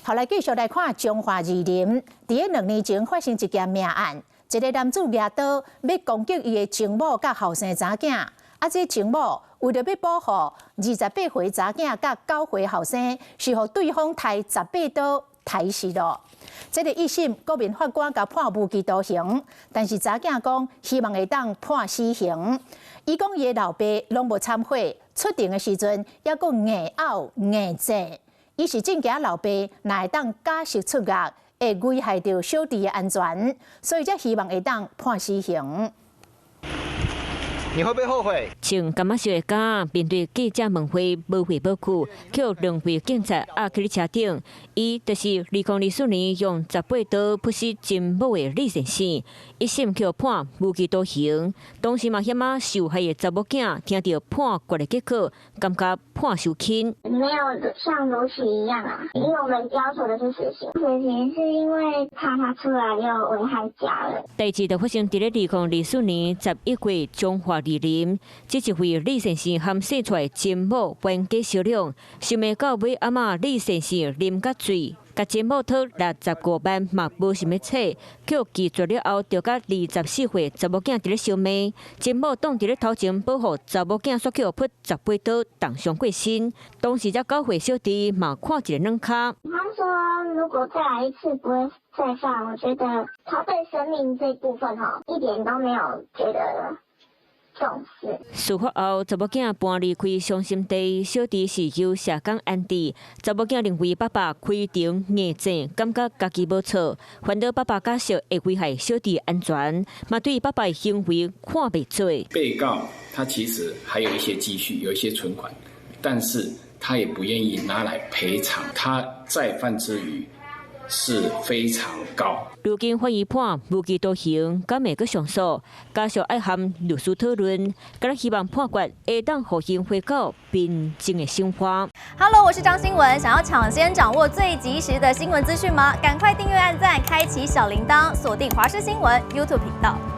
後來繼續來看中華二林，在2年前發生一件命案，一個男子拿刀要攻擊伊的情某甲後生查囝，這情某為了要保護28歲查囝甲9歲後生，是予對方抬18刀抬死了。這個一審國民法官甲判無期徒刑，但是查囝講希望會當判死刑。伊講伊的老爸攏無懺悔，出庭的時陣還佫硬拗硬坐。伊是正驚老爸若會當假釋出獄，會危害到小弟的安全，所以才希望會當判死刑。你會不會後悔？穿感覺色的假，面對記者問話無回無句，叫兩位警察壓去車頂。伊就是2024年用18刀撲死真某的李先生，一審叫判無期徒刑。當時嘛險啊受害的查某囝聽到判決的結果，感覺判受輕。沒有像如期一樣啊，因為我們要求的是死刑。死刑是因為怕他出來又危害家人。代志就發生在2024年11月中華二林，這一位李先生和生出來真某冤家相兩，想要到尾阿嬤李先生啉甲醉，甲真某討65萬嘛無想要扯，叫記住了後，就甲24歲查某囝佇咧相罵，真某擋佇咧頭前保護查某囝，煞叫撲18刀重傷過身。當時才9歲小弟嘛看一個軟卡。他說如果再來一次不會再犯，我覺得他對生命這部分一點都沒有覺得。事發後，查某囝搬離開傷心地，小弟是由社工安置。查某囝認為爸爸開庭硬戰，感覺家己無錯，煩惱爸爸假釋會危害小弟安全，嘛對爸爸的行為看袂做。被告他其實還有一些積蓄，有一些存款，但是他也不願意拿來賠償，他再犯之餘是非常高。如今法院判無期徒刑，敢會閣上訴？家屬愛和律師討論，敢希望判決會當互因回到平靜的生活。Hello， 我是張新文，想要搶先掌握最及時的新聞資訊嗎？趕快訂閱、按讚、開啟小鈴鐺，鎖定華視新聞 YouTube 頻道。